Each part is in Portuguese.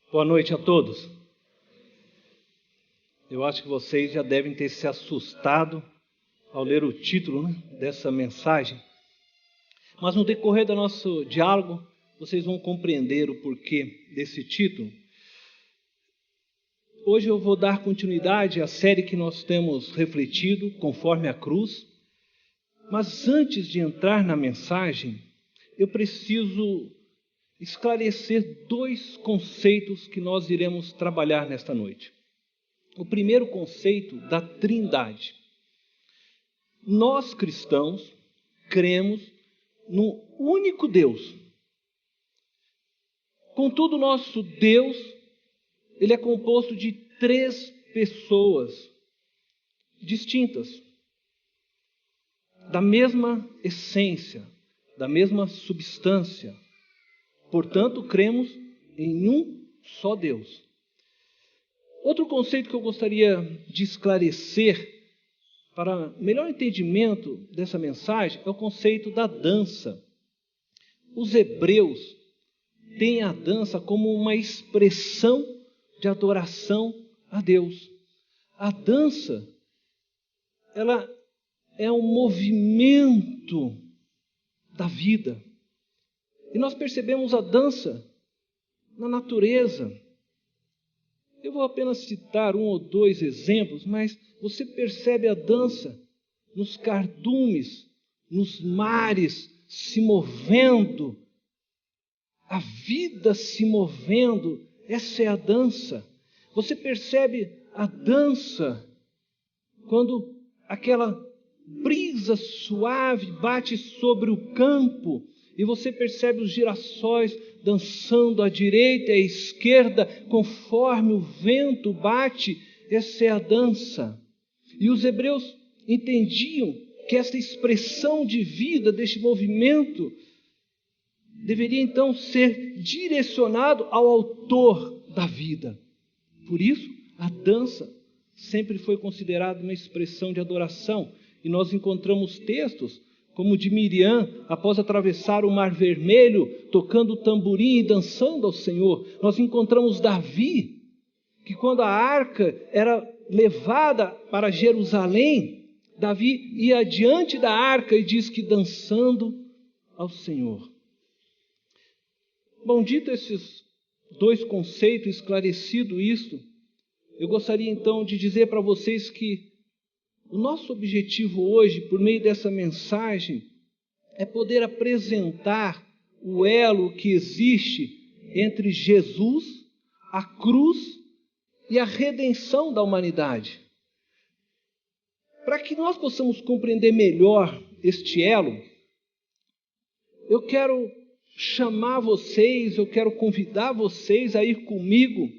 Boa noite a todos. Eu acho que vocês já devem ter se assustado ao ler o título, dessa mensagem. Mas no decorrer do nosso diálogo, vocês vão compreender o porquê desse título. Hoje eu vou dar continuidade à série que nós temos refletido, Conforme a Cruz. Mas antes de entrar na mensagem, eu preciso esclarecer dois conceitos que nós iremos trabalhar nesta noite. O primeiro conceito da Trindade. Nós cristãos cremos num único Deus. Contudo, nosso Deus, ele é composto de três pessoas distintas, da mesma essência, da mesma substância. Portanto, cremos em um só Deus. Outro conceito que eu gostaria de esclarecer para melhor entendimento dessa mensagem é o conceito da dança. Os hebreus têm a dança como uma expressão de adoração a Deus. A dança, ela é um movimento da vida. E nós percebemos a dança na natureza. Eu vou apenas citar um ou dois exemplos, mas você percebe a dança nos cardumes, nos mares se movendo, a vida se movendo. Essa é a dança. Você percebe a dança quando aquela brisa suave bate sobre o campo e você percebe os girassóis dançando à direita e à esquerda conforme o vento bate. Essa é a dança. E os hebreus entendiam que essa expressão de vida deste movimento deveria então ser direcionado ao autor da vida. Por isso, a dança sempre foi considerada uma expressão de adoração. E nós encontramos textos como o de Miriam, após atravessar o Mar Vermelho, tocando o tamborim e dançando ao Senhor. Nós encontramos Davi, que quando a arca era levada para Jerusalém, Davi ia diante da arca e diz que dançando ao Senhor. Bom, dito esses dois conceitos, esclarecido isto, eu gostaria então de dizer para vocês que o nosso objetivo hoje, por meio dessa mensagem, é poder apresentar o elo que existe entre Jesus, a cruz e a redenção da humanidade. Para que nós possamos compreender melhor este elo, eu quero chamar vocês, eu quero convidar vocês a ir comigo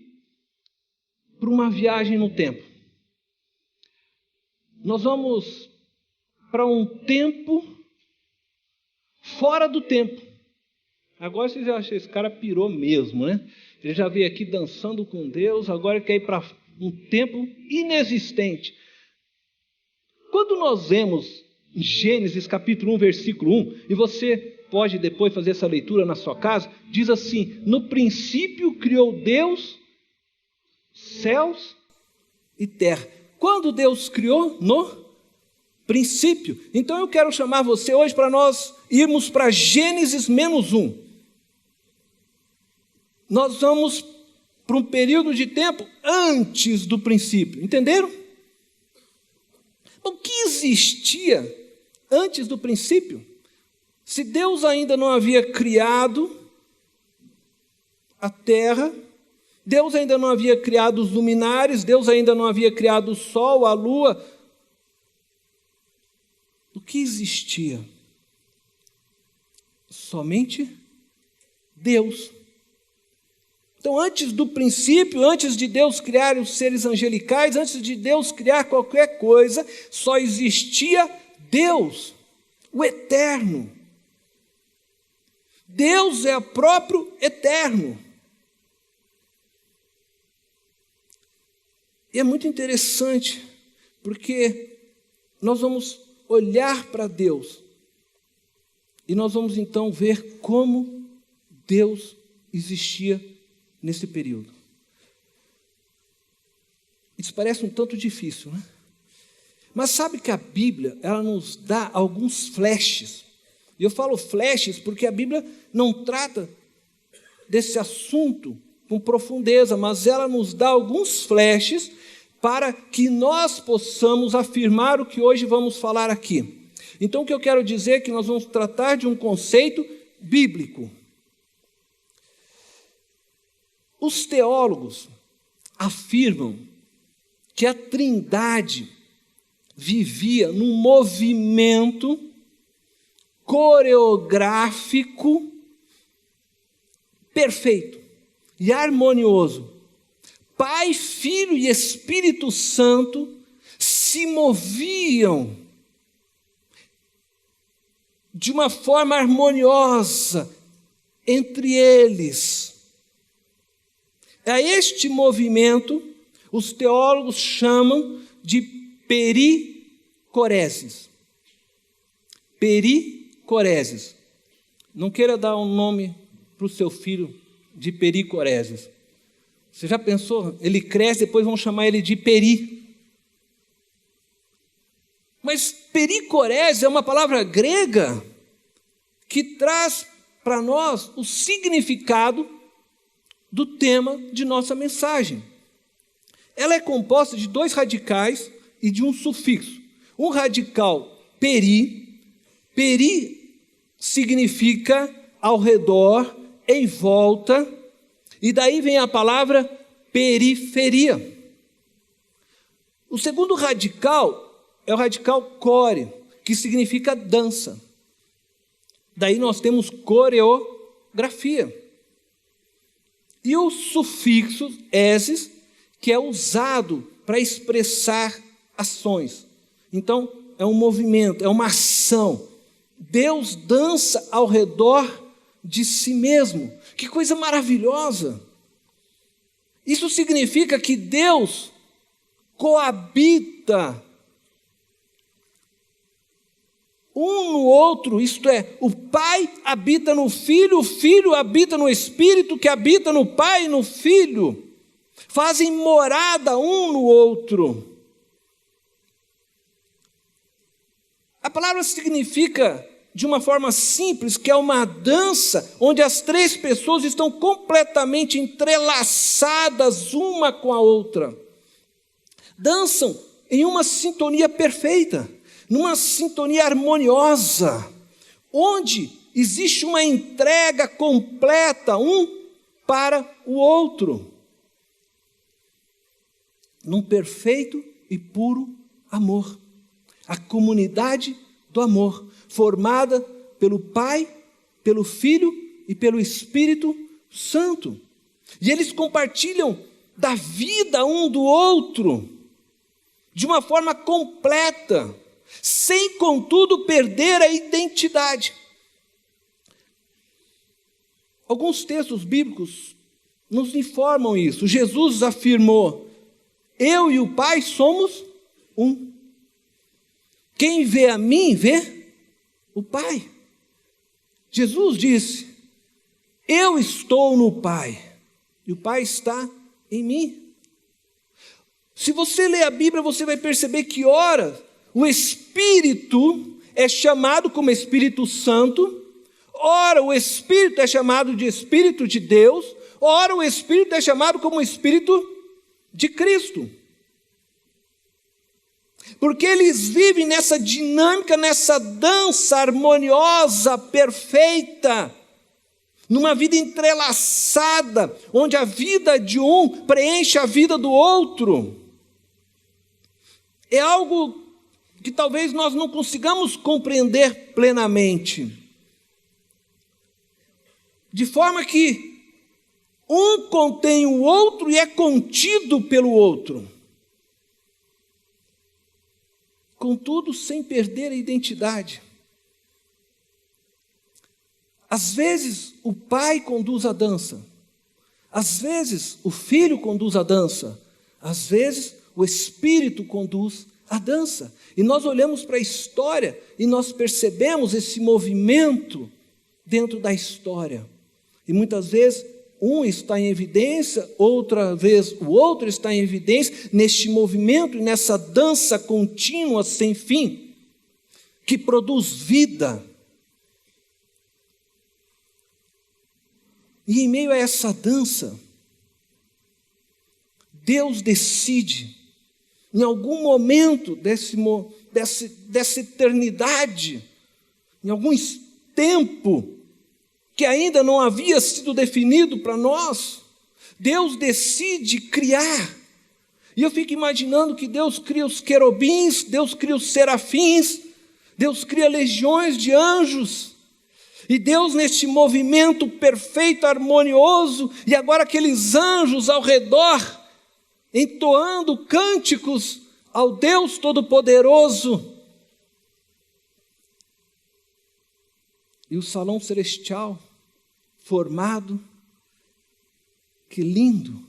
para uma viagem no tempo. Nós vamos para um tempo fora do tempo. Agora vocês acham que esse cara pirou mesmo, né? Ele já veio aqui dançando com Deus, agora ele quer ir para um tempo inexistente. Quando nós vemos em Gênesis capítulo 1, versículo 1, e você pode depois fazer essa leitura na sua casa, diz assim: no princípio criou Deus céus e terra. Quando Deus criou? No princípio. Então eu quero chamar você hoje para nós irmos para Gênesis menos 1. Nós vamos para um período de tempo antes do princípio. Entenderam? O que existia antes do princípio? Se Deus ainda não havia criado a terra, Deus ainda não havia criado os luminares, Deus ainda não havia criado o sol, a lua. O que existia? Somente Deus. Então, antes do princípio, antes de Deus criar os seres angelicais, antes de Deus criar qualquer coisa, só existia Deus, o eterno. Deus é o próprio eterno. E é muito interessante, porque nós vamos olhar para Deus e nós vamos então ver como Deus existia nesse período. Isso parece um tanto difícil, né? Mas sabe que a Bíblia, ela nos dá alguns flashes. E eu falo flashes porque a Bíblia não trata desse assunto com profundeza, mas ela nos dá alguns flashes para que nós possamos afirmar o que hoje vamos falar aqui. Então, o que eu quero dizer é que nós vamos tratar de um conceito bíblico. Os teólogos afirmam que a Trindade vivia num movimento coreográfico perfeito e harmonioso. Pai, Filho e Espírito Santo se moviam de uma forma harmoniosa entre eles. A este movimento, os teólogos chamam de pericoreses. Pericoreses. Não queira dar um nome para o seu filho de pericoreses. Você já pensou? Ele cresce, depois vão chamar ele de peri. Mas pericorese é uma palavra grega que traz para nós o significado do tema de nossa mensagem. Ela é composta de 2 radicais e de um sufixo. Um radical peri. Peri significa ao redor, em volta, e daí vem a palavra periferia. O segundo radical é o radical core, que significa dança. Daí nós temos coreografia. E o sufixo eses, que é usado para expressar ações. Então, é um movimento, é uma ação. Deus dança ao redor de si mesmo. Que coisa maravilhosa! Isso significa que Deus coabita um no outro, isto é, o Pai habita no Filho, o Filho habita no Espírito, que habita no Pai e no Filho. Fazem morada um no outro. A palavra significa, de uma forma simples, que é uma dança onde as 3 pessoas estão completamente entrelaçadas uma com a outra. Dançam em uma sintonia perfeita, numa sintonia harmoniosa, onde existe uma entrega completa um para o outro, num perfeito e puro amor. A comunidade do amor, formada pelo Pai, pelo Filho e pelo Espírito Santo. E eles compartilham da vida um do outro, de uma forma completa, sem, contudo, perder a identidade. Alguns textos bíblicos nos informam isso. Jesus afirmou: eu e o Pai somos um. Quem vê a mim, vê o Pai. Jesus disse: eu estou no Pai, e o Pai está em mim. Se você ler a Bíblia, você vai perceber que, ora, o Espírito é chamado como Espírito Santo, ora, o Espírito é chamado de Espírito de Deus, ora, o Espírito é chamado como Espírito de Cristo. Porque eles vivem nessa dinâmica, nessa dança harmoniosa, perfeita, numa vida entrelaçada, onde a vida de um preenche a vida do outro. É algo que talvez nós não consigamos compreender plenamente. De forma que um contém o outro e é contido pelo outro. Contudo, sem perder a identidade. Às vezes, o Pai conduz a dança. Às vezes, o Filho conduz a dança. Às vezes, o Espírito conduz a dança. E nós olhamos para a história e nós percebemos esse movimento dentro da história. E muitas vezes um está em evidência, outra vez o outro está em evidência, neste movimento e nessa dança contínua sem fim, que produz vida. E em meio a essa dança, Deus decide, em algum momento dessa eternidade, em algum tempo que ainda não havia sido definido para nós, Deus decide criar. E eu fico imaginando que Deus cria os querubins, Deus cria os serafins, Deus cria legiões de anjos, e Deus neste movimento perfeito, harmonioso, e agora aqueles anjos ao redor, entoando cânticos ao Deus Todo-Poderoso. E o salão celestial formado, que lindo.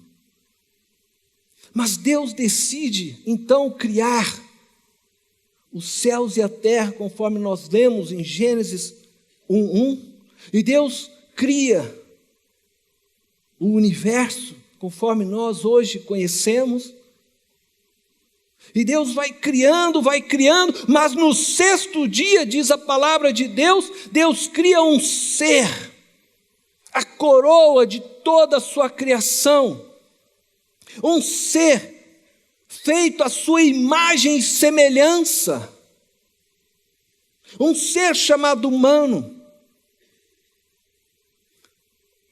Mas Deus decide então criar os céus e a terra, conforme nós lemos em Gênesis 1:1, e Deus cria o universo, conforme nós hoje conhecemos, e Deus vai criando, mas no sexto dia, diz a palavra de Deus, Deus cria um ser, a coroa de toda a sua criação, um ser feito à sua imagem e semelhança, um ser chamado humano.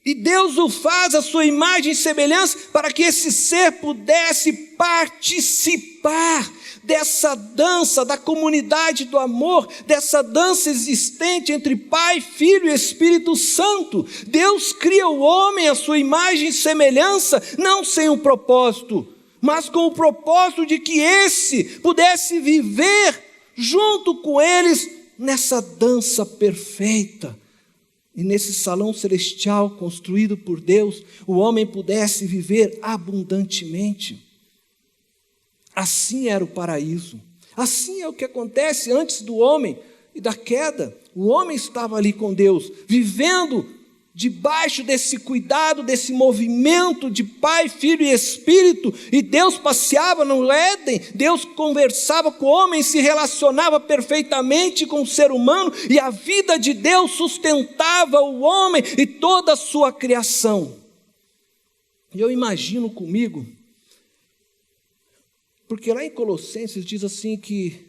E Deus o faz à sua imagem e semelhança para que esse ser pudesse participar dessa dança, da comunidade do amor, dessa dança existente entre Pai, Filho e Espírito Santo. Deus cria o homem à sua imagem e semelhança, não sem um propósito, mas com o propósito de que esse pudesse viver junto com eles nessa dança perfeita. E nesse salão celestial construído por Deus, o homem pudesse viver abundantemente. Assim era o paraíso. Assim é o que acontece antes do homem e da queda. O homem estava ali com Deus, vivendo debaixo desse cuidado, desse movimento de Pai, Filho e Espírito, e Deus passeava no Éden, Deus conversava com o homem, se relacionava perfeitamente com o ser humano, e a vida de Deus sustentava o homem e toda a sua criação. E eu imagino comigo, porque lá em Colossenses diz assim que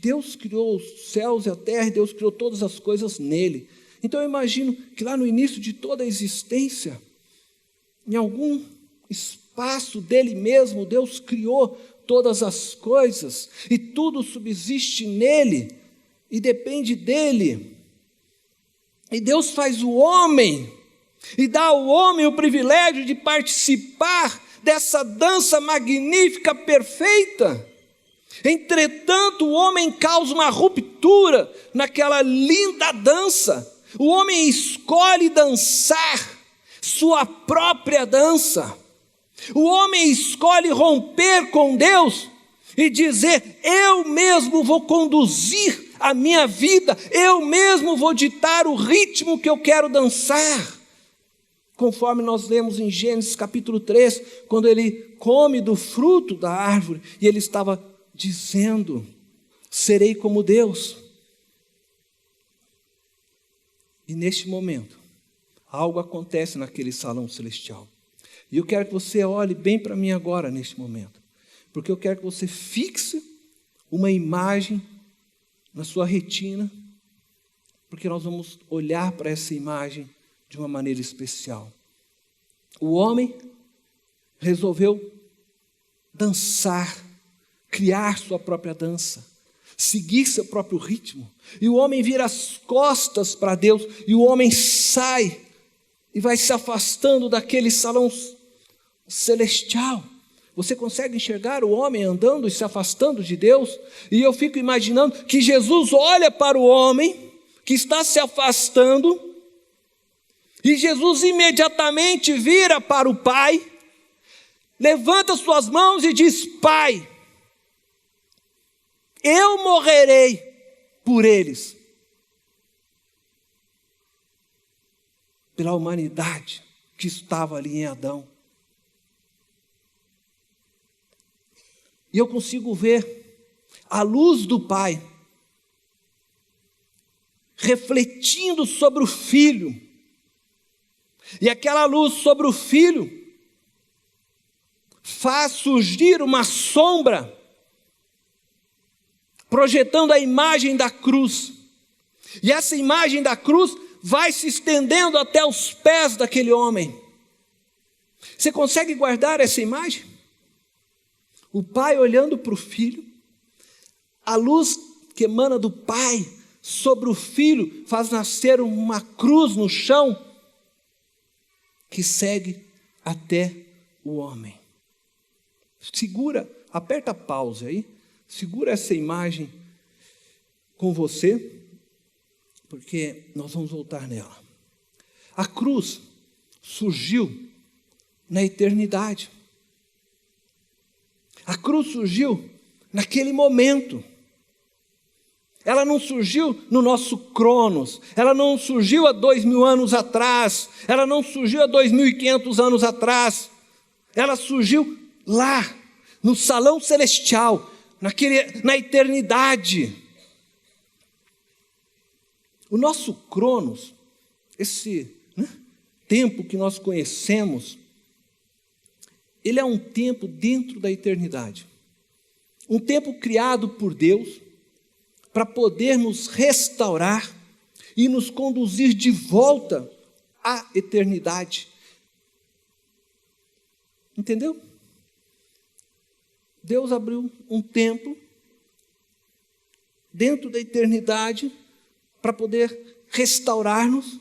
Deus criou os céus e a terra, e Deus criou todas as coisas nele. Então eu imagino que lá no início de toda a existência, em algum espaço dele mesmo, Deus criou todas as coisas, e tudo subsiste nele, e depende dele. E Deus faz o homem, e dá ao homem o privilégio de participar dessa dança magnífica, perfeita. Entretanto, o homem causa uma ruptura naquela linda dança. O homem escolhe dançar sua própria dança. O homem escolhe romper com Deus e dizer: eu mesmo vou conduzir a minha vida, eu mesmo vou ditar o ritmo que eu quero dançar. Conforme nós lemos em Gênesis capítulo 3, quando ele come do fruto da árvore, e ele estava dizendo: serei como Deus. E neste momento, algo acontece naquele salão celestial. E eu quero que você olhe bem para mim agora, neste momento. Porque eu quero que você fixe uma imagem na sua retina, porque nós vamos olhar para essa imagem de uma maneira especial. O homem resolveu dançar, criar sua própria dança, seguir seu próprio ritmo, e o homem vira as costas para Deus, e o homem sai e vai se afastando daquele salão celestial. Você consegue enxergar o homem andando e se afastando de Deus? E eu fico imaginando que Jesus olha para o homem que está se afastando, e Jesus imediatamente vira para o Pai, levanta suas mãos e diz: Pai, eu morrerei por eles. pela humanidade que estava ali em Adão. E eu consigo ver a luz do Pai refletindo sobre o Filho. E aquela luz sobre o Filho faz surgir uma sombra, projetando a imagem da cruz. E essa imagem da cruz vai se estendendo até os pés daquele homem. Você consegue guardar essa imagem? O Pai olhando para o Filho, a luz que emana do Pai sobre o Filho faz nascer uma cruz no chão que segue até o homem. Segura, aperta pause aí, segura essa imagem com você, porque nós vamos voltar nela. A cruz surgiu na eternidade. A cruz surgiu naquele momento. Ela não surgiu no nosso Cronos, ela não surgiu há 2000 anos atrás, ela não surgiu há 2500 anos atrás, ela surgiu lá, no salão celestial, na eternidade. O nosso Cronos, esse tempo que nós conhecemos, ele é um tempo dentro da eternidade, um tempo criado por Deus, para poder nos restaurar e nos conduzir de volta à eternidade. Entendeu? Deus abriu um tempo dentro da eternidade para poder restaurar-nos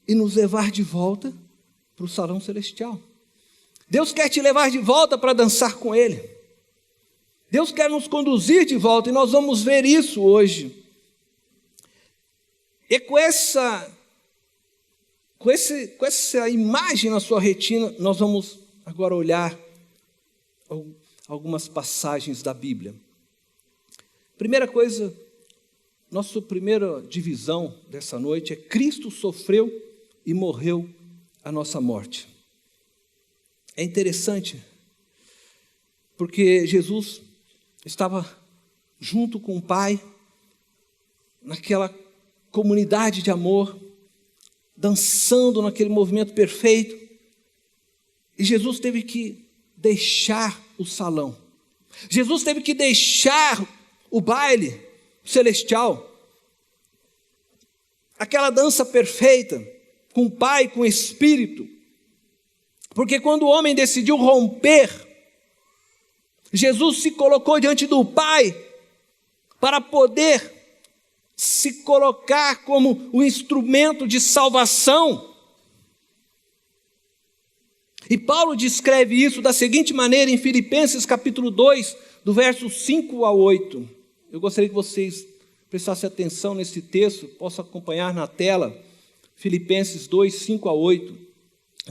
e nos levar de volta para o salão celestial. Deus quer te levar de volta para dançar com Ele. Deus quer nos conduzir de volta e nós vamos ver isso hoje. E com essa imagem na sua retina, nós vamos agora olhar algumas passagens da Bíblia. Primeira coisa, nossa primeira divisão dessa noite é: Cristo sofreu e morreu a nossa morte. É interessante, porque Jesus estava junto com o Pai, naquela comunidade de amor, dançando naquele movimento perfeito, e Jesus teve que deixar o salão, Jesus teve que deixar o baile celestial, aquela dança perfeita, com o Pai, com o Espírito, porque quando o homem decidiu romper, Jesus se colocou diante do Pai para poder se colocar como o instrumento de salvação. E Paulo descreve isso da seguinte maneira em Filipenses capítulo 2, do verso 5 a 8. Eu gostaria que vocês prestassem atenção nesse texto, possam acompanhar na tela. Filipenses 2, 5 a 8.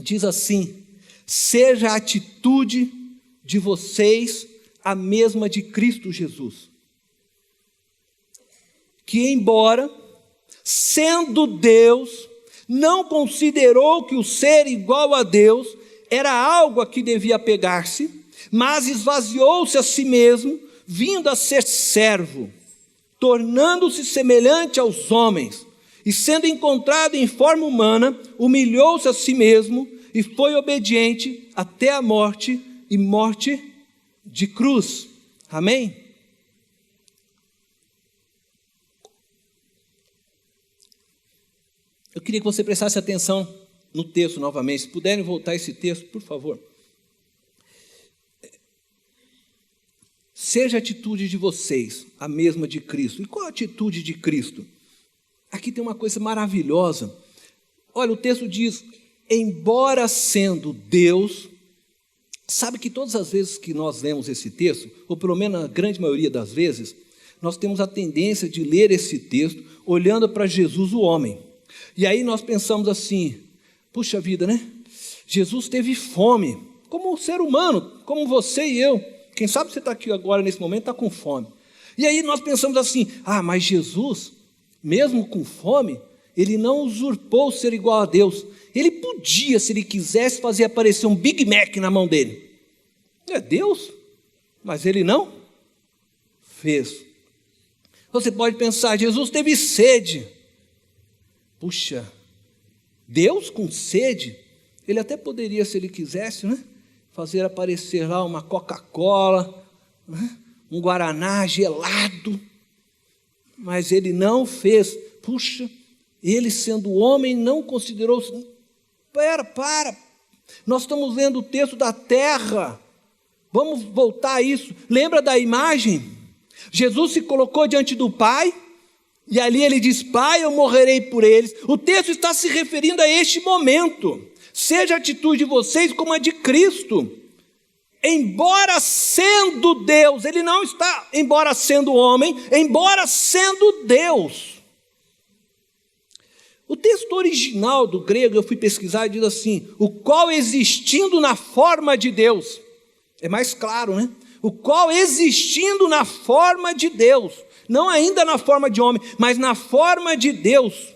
Diz assim: seja a atitude de vocês a mesma de Cristo Jesus, que embora sendo Deus, não considerou que o ser igual a Deus era algo a que devia apegar-se, mas esvaziou-se a si mesmo, vindo a ser servo, tornando-se semelhante aos homens, e sendo encontrado em forma humana, humilhou-se a si mesmo e foi obediente até a morte, e morte de cruz. Amém? Eu queria que você prestasse atenção no texto novamente. Se puderem voltar esse texto, por favor. Seja a atitude de vocês a mesma de Cristo. E qual a atitude de Cristo? Aqui tem uma coisa maravilhosa. Olha, o texto diz: embora sendo Deus. Sabe que todas as vezes que nós lemos esse texto, ou pelo menos a grande maioria das vezes, nós temos a tendência de ler esse texto olhando para Jesus, o homem. E aí nós pensamos assim: puxa vida, né? Jesus teve fome, como um ser humano, como você e eu. Quem sabe você está aqui agora nesse momento, está com fome. E aí nós pensamos assim: mas Jesus, mesmo com fome, ele não usurpou ser igual a Deus. Ele podia, se ele quisesse, fazer aparecer um Big Mac na mão dele. É Deus, mas ele não fez. Você pode pensar, Jesus teve sede. Puxa, Deus com sede, ele até poderia, se ele quisesse, né, fazer aparecer lá uma Coca-Cola, né, um Guaraná gelado, mas ele não fez. Puxa, ele sendo homem não considerou. Para, nós estamos lendo o texto da terra, vamos voltar a isso. Lembra da imagem? Jesus se colocou diante do Pai, e ali ele diz: Pai, eu morrerei por eles. O texto está se referindo a este momento. Seja a atitude de vocês como a de Cristo. Embora sendo Deus, ele não está, embora sendo homem, embora sendo Deus. O texto original do grego, eu fui pesquisar, diz assim: o qual existindo na forma de Deus. É mais claro, né? O qual existindo na forma de Deus, não ainda na forma de homem, mas na forma de Deus.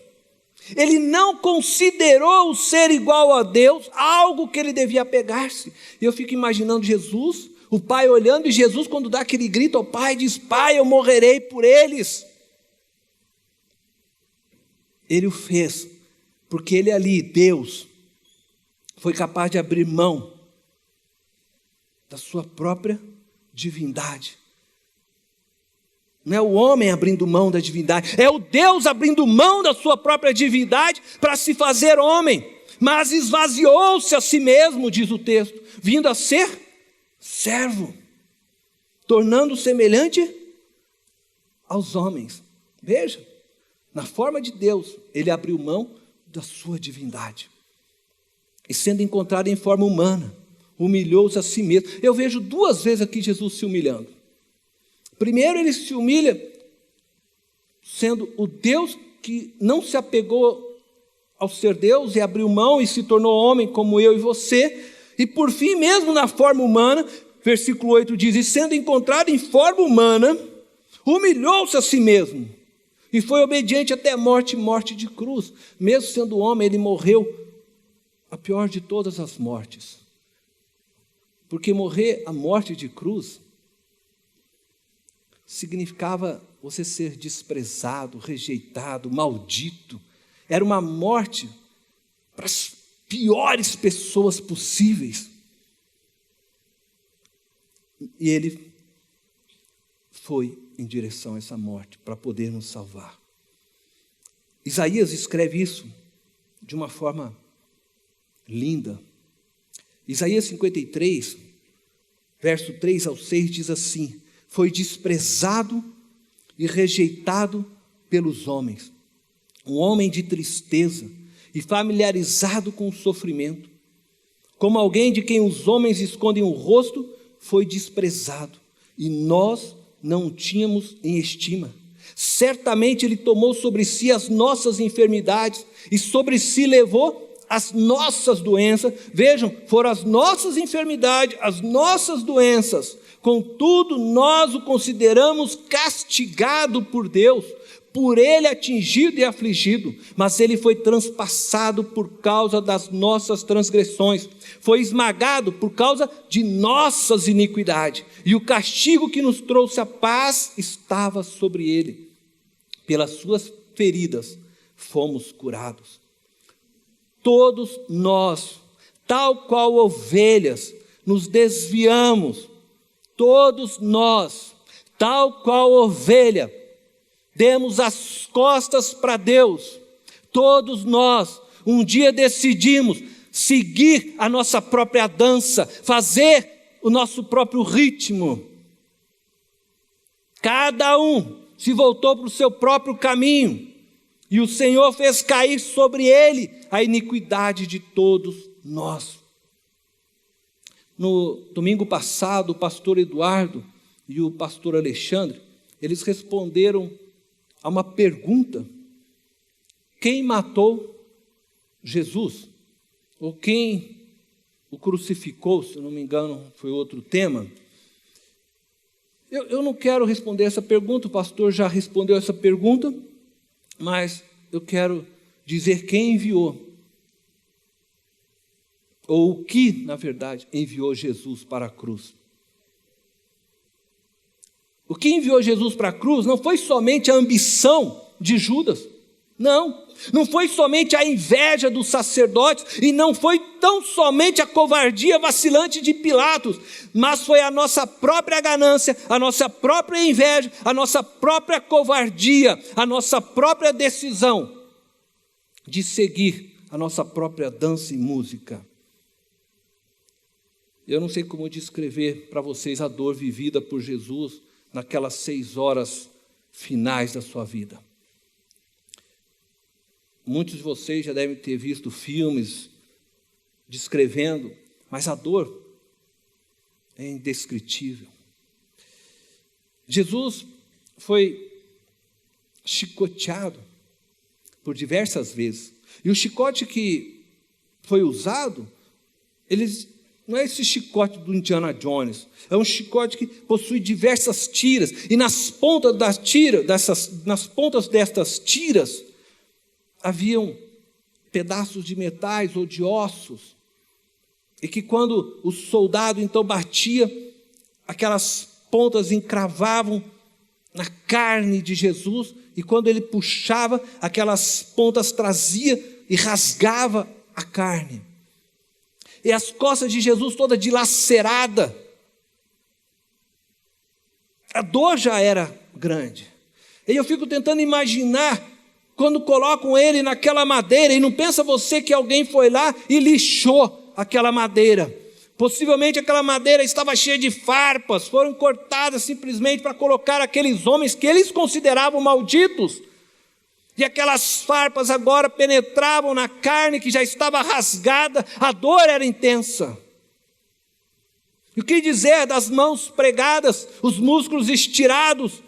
Ele não considerou o ser igual a Deus algo que ele devia apegar-se. E eu fico imaginando Jesus, o Pai olhando, e Jesus, quando dá aquele grito ao Pai, diz: Pai, eu morrerei por eles. Ele o fez, porque ele ali, Deus, foi capaz de abrir mão da sua própria divindade. Não é o homem abrindo mão da divindade, é o Deus abrindo mão da sua própria divindade para se fazer homem. Mas esvaziou-se a si mesmo, diz o texto, vindo a ser servo, tornando-se semelhante aos homens. Veja, na forma de Deus, ele abriu mão da sua divindade. E sendo encontrado em forma humana, humilhou-se a si mesmo. Eu vejo duas vezes aqui Jesus se humilhando. Primeiro, ele se humilha sendo o Deus que não se apegou ao ser Deus e abriu mão e se tornou homem como eu e você. E por fim, mesmo na forma humana, versículo 8 diz: e sendo encontrado em forma humana, humilhou-se a si mesmo e foi obediente até a morte de cruz. Mesmo sendo homem, ele morreu a pior de todas as mortes. Porque morrer a morte de cruz significava você ser desprezado, rejeitado, maldito. Era uma morte para as piores pessoas possíveis. E ele foi em direção a essa morte para poder nos salvar. Isaías escreve isso de uma forma linda. Isaías 53, verso 3 ao 6 diz assim: foi desprezado e rejeitado pelos homens, um homem de tristeza e familiarizado com o sofrimento. Como alguém de quem os homens escondem o rosto, foi desprezado, e nós não o tínhamos em estima. Certamente ele tomou sobre si as nossas enfermidades e sobre si levou as nossas doenças. Vejam, foram as nossas enfermidades, as nossas doenças. Contudo, nós o consideramos castigado por Deus, por ele atingido e afligido, mas ele foi transpassado por causa das nossas transgressões, foi esmagado por causa de nossas iniquidades, e o castigo que nos trouxe a paz estava sobre ele. Pelas suas feridas fomos curados. Todos nós, tal qual ovelhas, nos desviamos. Todos nós, tal qual ovelha, demos as costas para Deus. Todos nós, um dia decidimos seguir a nossa própria dança, fazer o nosso próprio ritmo. Cada um se voltou para o seu próprio caminho, e o Senhor fez cair sobre ele a iniquidade de todos nós. No domingo passado, o pastor Eduardo e o pastor Alexandre, eles responderam a uma pergunta: quem matou Jesus? Ou quem o crucificou? Se eu não me engano, foi outro tema. Eu não quero responder essa pergunta, o pastor já respondeu essa pergunta, mas eu quero dizer quem enviou ou o que, na verdade, enviou Jesus para a cruz. O que enviou Jesus para a cruz não foi somente a ambição de Judas, não foi somente a inveja dos sacerdotes, e não foi tão somente a covardia vacilante de Pilatos, mas foi a nossa própria ganância, a nossa própria inveja, a nossa própria covardia, a nossa própria decisão de seguir a nossa própria dança e música. Eu não sei como descrever para vocês a dor vivida por Jesus naquelas 6 horas finais da sua vida. Muitos de vocês já devem ter visto filmes descrevendo, mas a dor é indescritível. Jesus foi chicoteado por diversas vezes. E o chicote que foi usado, não é esse chicote do Indiana Jones, é um chicote que possui diversas tiras, e nas pontas destas tiras haviam pedaços de metais ou de ossos, e que quando o soldado então batia, aquelas pontas encravavam na carne de Jesus, e quando ele puxava, aquelas pontas trazia e rasgava a carne. E as costas de Jesus toda dilacerada. A dor já era grande. E eu fico tentando imaginar quando colocam ele naquela madeira, e não pensa você que alguém foi lá e lixou aquela madeira. Possivelmente aquela madeira estava cheia de farpas, foram cortadas simplesmente para colocar aqueles homens que eles consideravam malditos. E aquelas farpas agora penetravam na carne que já estava rasgada, a dor era intensa. E o que dizer das mãos pregadas, os músculos estirados,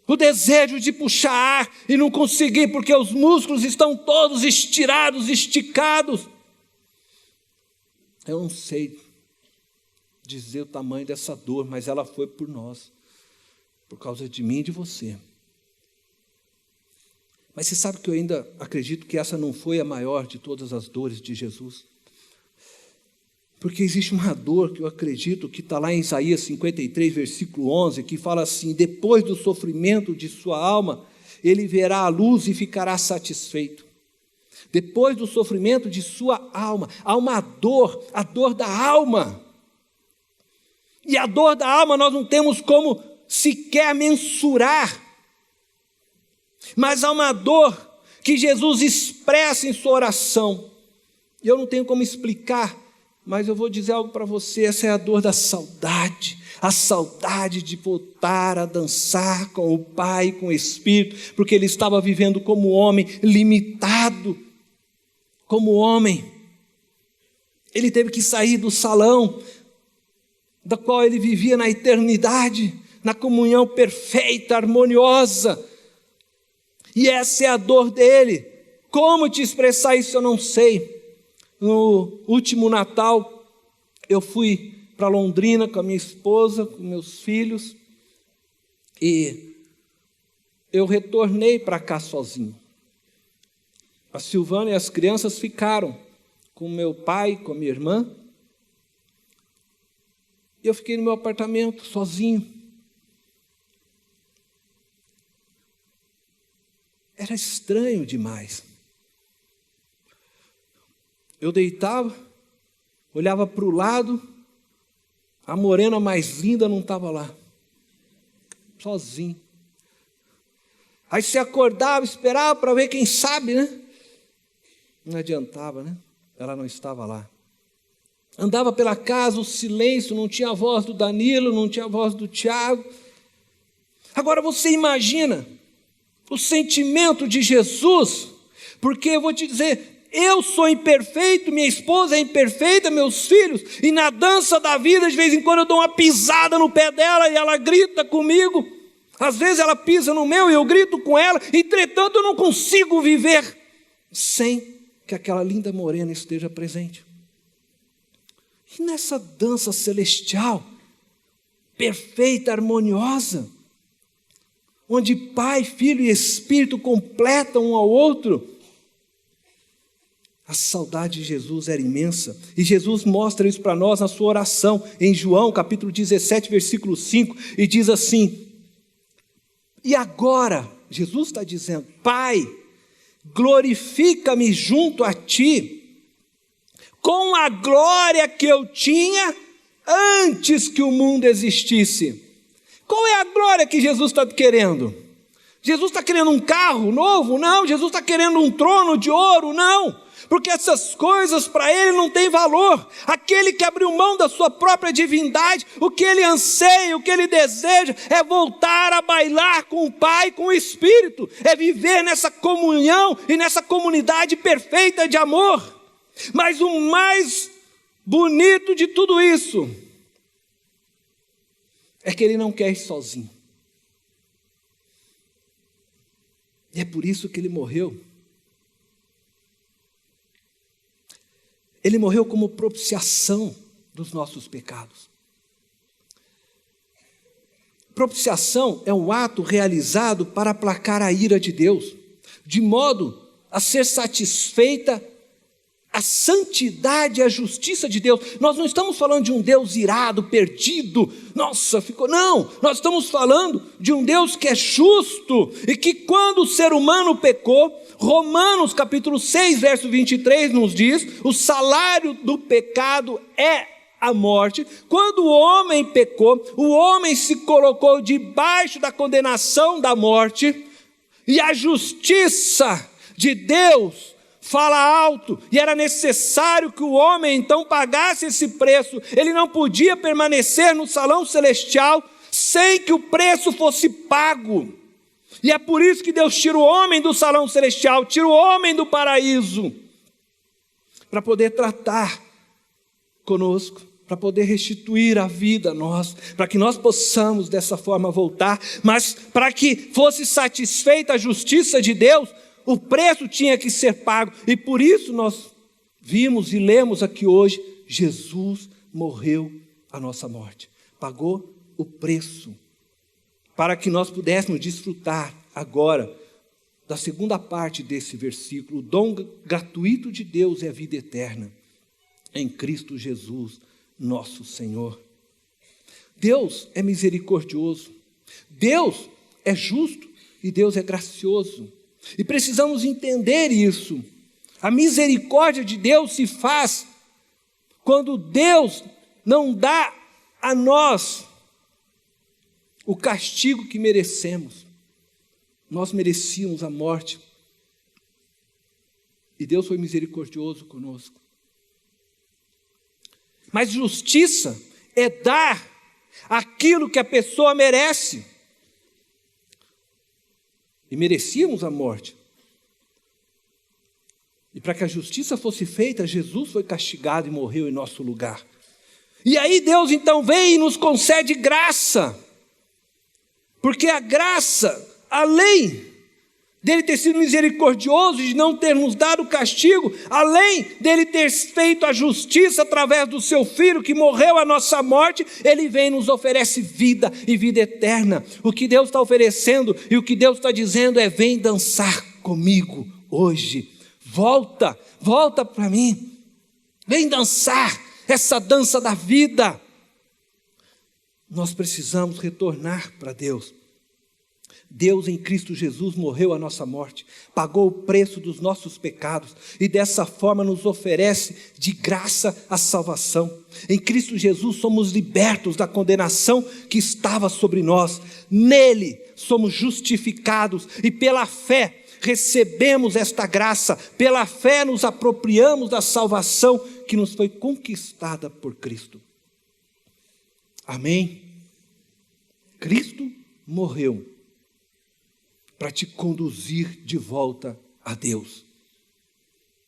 o desejo de puxar ar e não conseguir, porque os músculos estão todos estirados, esticados. Eu não sei dizer o tamanho dessa dor, mas ela foi por nós, por causa de mim e de você. Mas você sabe que eu ainda acredito que essa não foi a maior de todas as dores de Jesus? Porque existe uma dor que eu acredito que está lá em Isaías 53, versículo 11, que fala assim: depois do sofrimento de sua alma, ele verá a luz e ficará satisfeito. Depois do sofrimento de sua alma, há uma dor, a dor da alma. E a dor da alma nós não temos como sequer mensurar. Mas há uma dor que Jesus expressa em sua oração. Eu não tenho como explicar, mas eu vou dizer algo para você. Essa é a dor da saudade. A saudade de voltar a dançar com o Pai, com o Espírito, porque ele estava vivendo como homem, limitado, como homem. Ele teve que sair do salão, da qual ele vivia na eternidade, na comunhão perfeita, harmoniosa. E essa é a dor dele. Como te expressar isso eu não sei. No último Natal, eu fui para Londrina com a minha esposa, com meus filhos, e eu retornei para cá sozinho. A Silvana e as crianças ficaram com meu pai, com a minha irmã, e eu fiquei no meu apartamento sozinho. Era estranho demais. Eu deitava, olhava para o lado, a morena mais linda não estava lá, sozinho. Aí se acordava, esperava para ver, quem sabe, né? Não adiantava, né? Ela não estava lá. Andava pela casa, o silêncio, não tinha a voz do Danilo, não tinha a voz do Tiago. Agora você imagina o sentimento de Jesus, porque eu vou te dizer, eu sou imperfeito, minha esposa é imperfeita, meus filhos, e na dança da vida, de vez em quando eu dou uma pisada no pé dela e ela grita comigo, às vezes ela pisa no meu e eu grito com ela, entretanto eu não consigo viver sem que aquela linda morena esteja presente. E nessa dança celestial, perfeita, harmoniosa, onde Pai, Filho e Espírito completam um ao outro, A saudade de Jesus era imensa. E Jesus mostra isso para nós na sua oração, em João, capítulo 17, versículo 5, e diz assim: e agora, Jesus está dizendo, Pai, glorifica-me junto a Ti, com a glória que eu tinha antes que o mundo existisse. Qual é a glória que Jesus está querendo? Jesus está querendo um carro novo? Não. Jesus está querendo um trono de ouro? Não. Porque essas coisas para Ele não têm valor. Aquele que abriu mão da sua própria divindade, o que Ele anseia, o que Ele deseja, é voltar a bailar com o Pai, com o Espírito, é viver nessa comunhão e nessa comunidade perfeita de amor. Mas o mais bonito de tudo isso é que Ele não quer ir sozinho. E é por isso que Ele morreu. Ele morreu como propiciação dos nossos pecados. Propiciação é um ato realizado para aplacar a ira de Deus, de modo a ser satisfeita a santidade e a justiça de Deus. Nós não estamos falando de um Deus irado, perdido, não, nós estamos falando de um Deus que é justo, e que quando o ser humano pecou, Romanos capítulo 6, verso 23 nos diz, o salário do pecado é a morte. Quando o homem pecou, o homem se colocou debaixo da condenação da morte, e a justiça de Deus fala alto, e era necessário que o homem então pagasse esse preço. Ele não podia permanecer no salão celestial sem que o preço fosse pago. E é por isso que Deus tira o homem do salão celestial, tira o homem do paraíso, para poder tratar conosco, para poder restituir a vida a nós, para que nós possamos dessa forma voltar. Mas para que fosse satisfeita a justiça de Deus, o preço tinha que ser pago, e por isso nós vimos e lemos aqui hoje, Jesus morreu a nossa morte, pagou o preço, para que nós pudéssemos desfrutar agora da segunda parte desse versículo. O dom gratuito de Deus é a vida eterna, em Cristo Jesus, nosso Senhor. Deus é misericordioso, Deus é justo e Deus é gracioso. E precisamos entender isso. A misericórdia de Deus se faz quando Deus não dá a nós o castigo que merecemos. Nós merecíamos a morte, e Deus foi misericordioso conosco. Mas justiça é dar aquilo que a pessoa merece. E merecíamos a morte. E para que a justiça fosse feita, Jesus foi castigado e morreu em nosso lugar. E aí Deus então vem e nos concede graça. Porque a graça, além dele ter sido misericordioso, de não ter nos dado castigo, além dele ter feito a justiça através do seu Filho que morreu a nossa morte, ele vem e nos oferece vida e vida eterna. O que Deus está oferecendo e o que Deus está dizendo é: vem dançar comigo hoje, volta para mim, vem dançar essa dança da vida. Nós precisamos retornar para Deus. Deus em Cristo Jesus morreu a nossa morte, pagou o preço dos nossos pecados e dessa forma nos oferece de graça a salvação. Em Cristo Jesus somos libertos da condenação que estava sobre nós. Nele somos justificados e pela fé recebemos esta graça. Pela fé nos apropriamos da salvação que nos foi conquistada por Cristo. Amém? Cristo morreu para te conduzir de volta a Deus.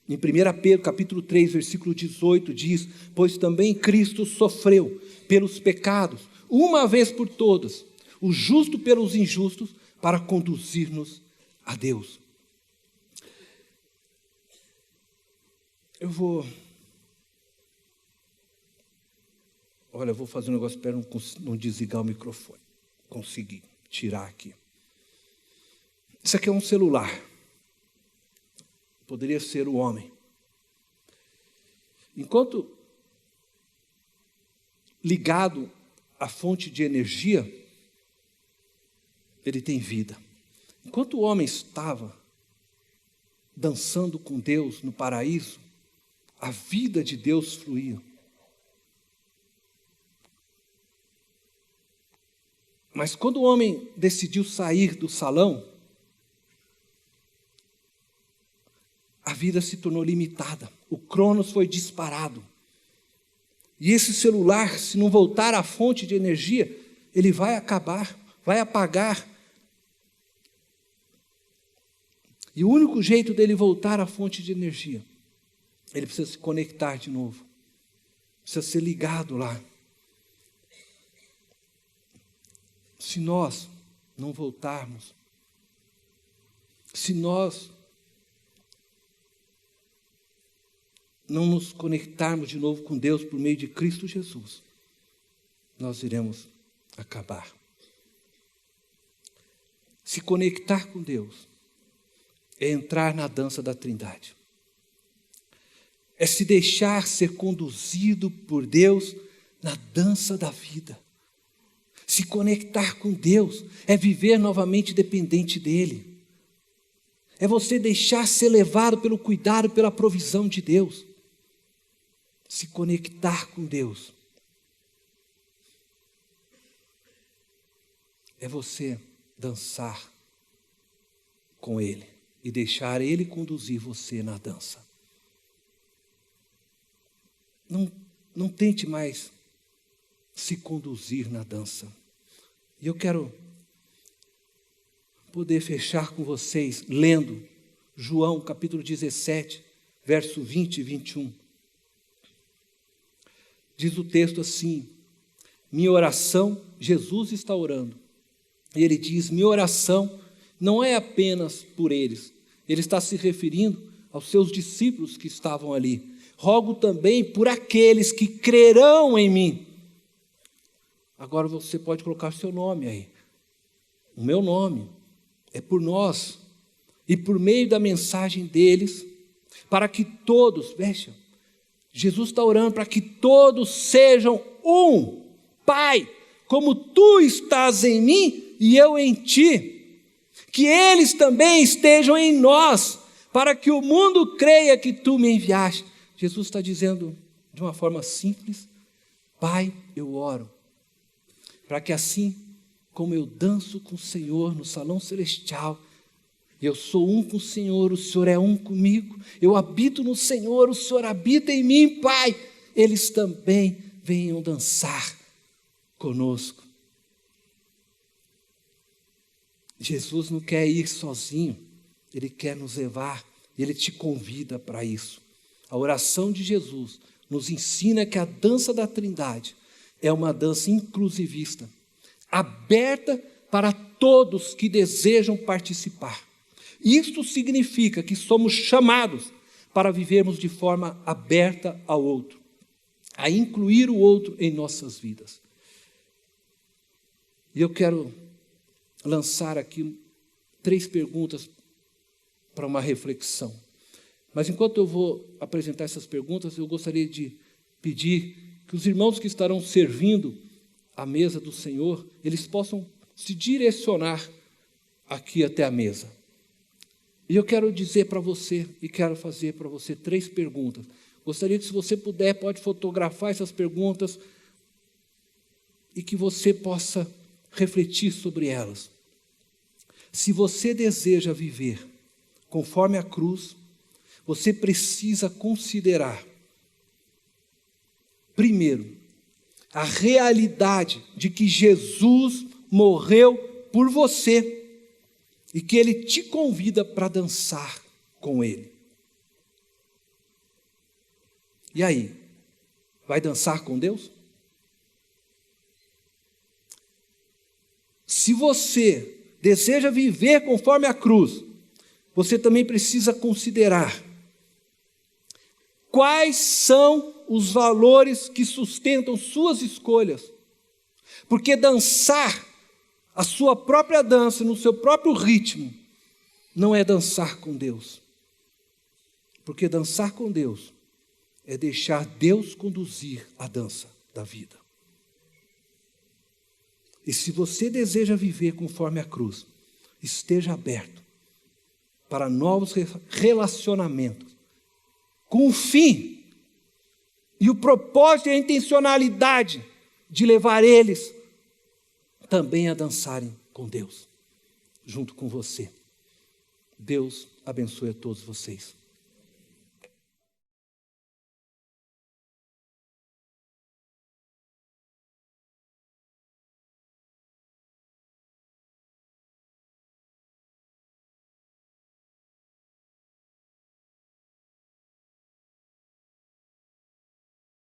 Em 1 Pedro capítulo 3, versículo 18 diz: pois também Cristo sofreu pelos pecados, uma vez por todas, o justo pelos injustos, para conduzir-nos a Deus. Eu vou fazer um negócio para não desligar o microfone. Consegui tirar aqui. Isso aqui é um celular. Poderia ser o homem. enquanto ligado à fonte de energia, ele tem vida. Enquanto o homem estava dançando com Deus no paraíso, a vida de Deus fluía. Mas quando o homem decidiu sair do salão, a vida se tornou limitada. O Cronos foi disparado. E esse celular, se não voltar à fonte de energia, ele vai acabar, vai apagar. E o único jeito dele voltar à fonte de energia, ele precisa se conectar de novo. Precisa ser ligado lá. Se nós não voltarmos, se nós não nos conectarmos de novo com Deus por meio de Cristo Jesus, nós iremos acabar. Se conectar com Deus é entrar na dança da Trindade. É se deixar ser conduzido por Deus na dança da vida. Se conectar com Deus é viver novamente dependente dEle. É você deixar ser levado pelo cuidado, pela provisão de Deus. Se conectar com Deus é você dançar com Ele e deixar Ele conduzir você na dança. Não tente mais se conduzir na dança. E eu quero poder fechar com vocês lendo João capítulo 17, verso 20 e 21. Diz o texto assim: minha oração, Jesus está orando, e ele diz, minha oração não é apenas por eles, ele está se referindo aos seus discípulos que estavam ali. Rogo também por aqueles que crerão em mim. Agora você pode colocar o seu nome aí. O meu nome é por nós. E por meio da mensagem deles, para que todos, veja, Jesus está orando para que todos sejam um. Pai, como tu estás em mim e eu em ti, que eles também estejam em nós, para que o mundo creia que tu me enviaste. Jesus está dizendo de uma forma simples: Pai, eu oro, para que assim como eu danço com o Senhor no salão celestial, eu sou um com o Senhor é um comigo, eu habito no Senhor, o Senhor habita em mim, Pai, eles também venham dançar conosco. Jesus não quer ir sozinho, Ele quer nos levar, Ele te convida para isso. A oração de Jesus nos ensina que a dança da Trindade é uma dança inclusivista, aberta para todos que desejam participar. Isto significa que somos chamados para vivermos de forma aberta ao outro, a incluir o outro em nossas vidas. E eu quero lançar aqui 3 perguntas para uma reflexão. Mas enquanto eu vou apresentar essas perguntas, eu gostaria de pedir que os irmãos que estarão servindo a mesa do Senhor, eles possam se direcionar aqui até a mesa. E eu quero dizer para você, e quero fazer para você 3 perguntas. Gostaria que, se você puder, pode fotografar essas perguntas e que você possa refletir sobre elas. Se você deseja viver conforme a cruz, você precisa considerar, primeiro, a realidade de que Jesus morreu por você e que Ele te convida para dançar com Ele. E aí, vai dançar com Deus? Se você deseja viver conforme a cruz, você também precisa considerar quais são os valores que sustentam suas escolhas. Porque dançar a sua própria dança, no seu próprio ritmo, não é dançar com Deus. Porque dançar com Deus é deixar Deus conduzir a dança da vida. E se você deseja viver conforme a cruz, esteja aberto para novos relacionamentos, com o fim e o propósito e a intencionalidade de levar eles também a dançarem com Deus, junto com você. Deus abençoe a todos vocês.